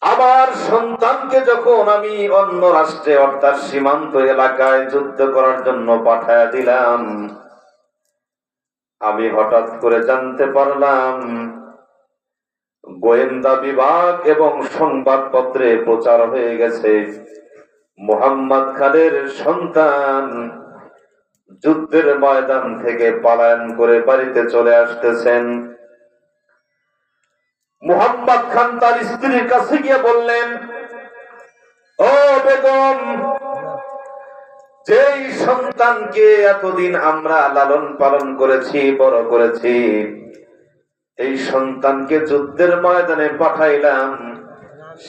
আমার সন্তানকে যখন আমি অন্য রাষ্ট্রে অর্থাৎ সীমান্ত এলাকায় যুদ্ধ করার জন্য পাঠায়া দিলাম, আমি হঠাৎ করে জানতে পারলাম গোয়েন্দা বিভাগ এবং সংবাদপত্রে প্রচার হয়ে গেছে মুহাম্মদ খানের সন্তান যুদ্ধের ময়দান থেকে পলায়ন করে বাড়িতে চলে আসতেছেন। মুহাম্মদ খান তার স্ত্রীর কাছে গিয়ে বললেন, ও বেগম, যেই সন্তানকে এতদিন আমরা লালন পালন করেছি, বড় করেছি, এই সন্তানকে যুদ্ধের ময়দানে পাঠাইলাম,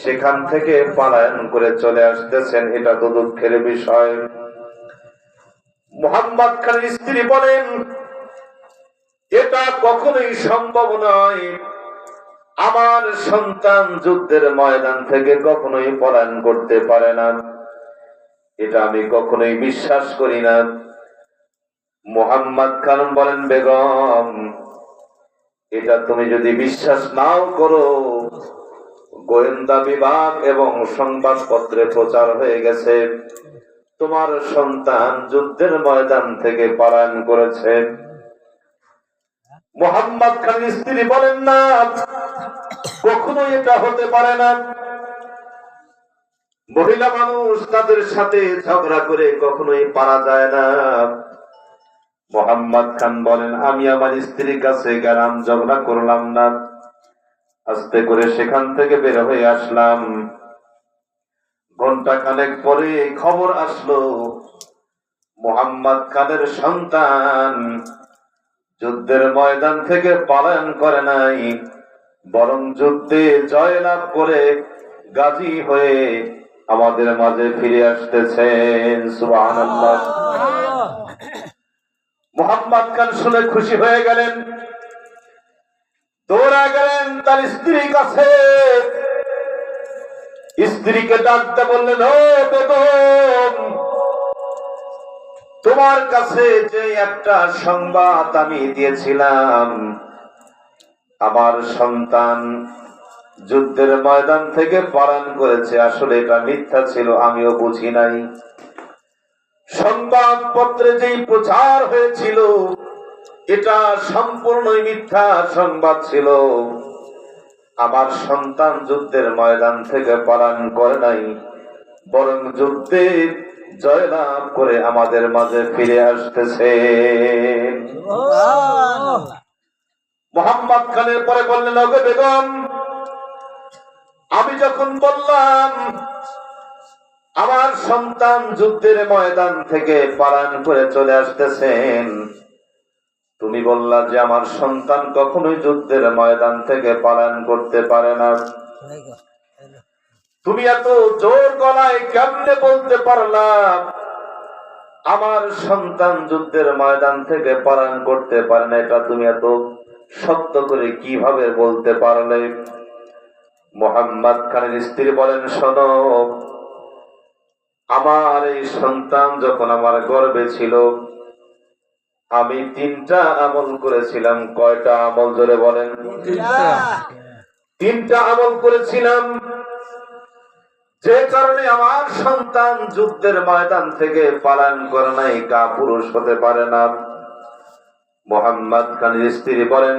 সেখান থেকে পলায়ন করে চলে আসতেছেন, এটা তো দুঃখের বিষয়। মুহাম্মদ খানের স্ত্রী বলেন, এটা কখনোই সম্ভব নয়, আমার সন্তান যুদ্ধের ময়দান থেকে কখনোই পলায়ন করতে পারে না, এটা আমি কখনোই বিশ্বাস করি না। মুহাম্মদ খান বলেন, বেগম, এটা তুমি যদি বিশ্বাস নাও করো, গোয়েন্দা বিভাগ এবং সংবাদপত্রে প্রচার হয়ে গেছে তোমার সন্তান যুদ্ধের ময়দান থেকে পলায়ন করেছে। মুহাম্মদ খান স্ত্রী বলেন, না, কখনোই এটা হতে পারে না। মহিলা মানুষ, তাদের সাথে ঝগড়া করে কখনোই পারা যায় না। মুহাম্মদ খান বলেন, আমি আমার স্ত্রীর কাছে গেলাম, ঝগড়া করলাম না, আস্তে করে সেখান থেকে বের হয়ে আসলাম। ঘন্টা খানেক পরে খবর আসলো মুহাম্মদ খানের সন্তান যুদ্ধের ময়দান থেকে পলায়ন করে নাই, বরং যুদ্ধে জয়লাভ করে গাজী হয়ে আমাদের মাঝে ফিরে আসতেছেন। সুবহানাল্লাহ। মুহাম্মদ খান শুনে খুশি হয়ে গেলেন, দৌড়া গেলেন তার স্ত্রীর কাছে, স্ত্রীকে ডাকতে বললেন, ও বেগম, তোমার কাছে যে একটা সংবাদ আমি দিয়েছিলাম, আমার সন্তান যুদ্ধের ময়দান থেকে পলায়ন করেছে, আসলে এটা মিথ্যা ছিল, আমিও বুঝি নাই। সংবাদপত্রে যেই প্রচার হয়েছিল এটা সম্পূর্ণই মিথ্যা সংবাদ ছিল, আমার সন্তান যুদ্ধের ময়দান থেকে পলায়ন করে নাই, বরং যুদ্ধে জয়লাভ করে আমাদের মাঝে ফিরে আসতেছে। মুহাম্মদ খানের পরে বললেন, ওগো বেগম, আমি যখন বললাম আমার সন্তান যুদ্ধের ময়দান থেকে পলায়ন করে চলে আসতেছেন, তুমি বললা যে আমার সন্তান কখনোই যুদ্ধের ময়দান থেকে পলায়ন করতে পারে না, তুমি এত জোর গলায় কেমনে বলতে পারলা আমার সন্তান যুদ্ধের ময়দান থেকে পলায়ন করতে পারে না, এটা তুমি এত সত্য করে কিভাবে বলতে পারলে? মুহাম্মদ খানের স্ত্রী বলেন, শোনো, আমার এই সন্তান যখন আমার গর্ভে ছিল, আমি 3টা আমল করেছিলাম। কয়টা আমল? জোরে বলেন। 3টা আমল করেছিলাম, যে কারণে আমার সন্তান যুদ্ধের ময়দান থেকে পলায়ন করে নাই, কাপুরুষ হতে পারে না। মুহাম্মদ খানের স্ত্রী বলেন,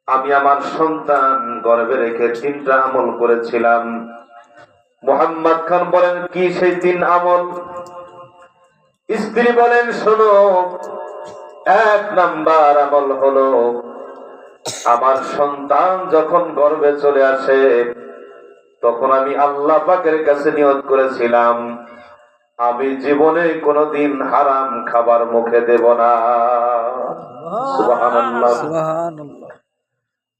আমি আমার সন্তান গর্ভে রেখে 3টা আমল করেছিলাম। মুহাম্মদ খান বলেন, কি সেই 3 আমল? স্ত্রী বলেন, শোনো, 1 নাম্বার আমল হলো, আমার সন্তান যখন গর্ভে চলে আসে তখন আমি আল্লাহ পাকের কাছে নিয়ত করেছিলাম আমি জীবনে কোনোদিন হারাম খাবার মুখে দেব না। সুবহানাল্লাহ, সুবহানাল্লাহ।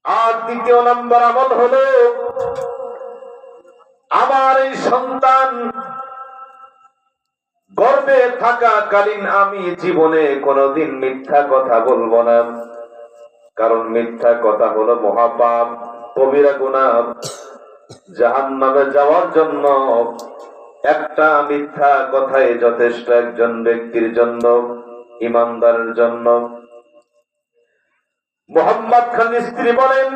আর 2 নাম্বার আমল হলো, আমার এই সন্তান গর্ভে থাকাকালীন আমি জীবনে কোনোদিন মিথ্যা কথা বলবো না, কারণ মিথ্যা কথা হলো মহাপাপ, কবিরা গুনাহ। জাহান্নামে যাওয়ার জন্য একটা মিথ্যা কথাই যথেষ্ট একজন ব্যক্তির জন্য, ইমানদারের জন্য। মুহাম্মদ খান স্ত্রী বলেন,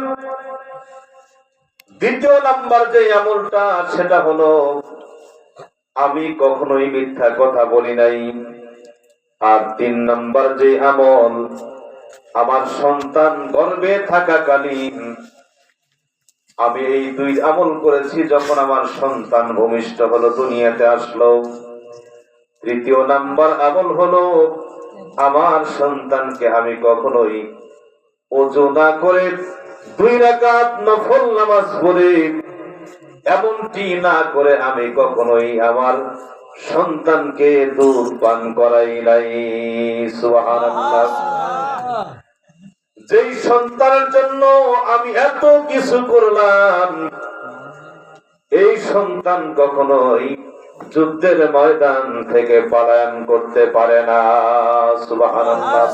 দ্বিতীয় নাম্বার যে আমলটা, সেটা হলো আমি কখনোই মিথ্যা কথা বলি নাই। আর 3 নাম্বার যে আমল, আমার সন্তান গর্ভে থাকাকালীন আমি এই 2 আমল করেছি যখন আমার সন্তান ভূমিষ্ঠ হলো, দুনিয়াতে আসলো। তৃতীয় নাম্বার আমল হলো আমার সন্তানকে আমি কখনোই ওযু না করে 2 রাকাত নফল নামাজ পড়ে, এমনটি না করে আমি কখনোই আমার সন্তানকে দুধ পান করাই নাই। সুবহানাল্লাহ। যেই সন্তানের জন্য আমি এত কিছু করলাম, এই সন্তান কখনোই যুদ্ধের ময়দান থেকে পলায়ন করতে পারে না। সুবহানাল্লাহ।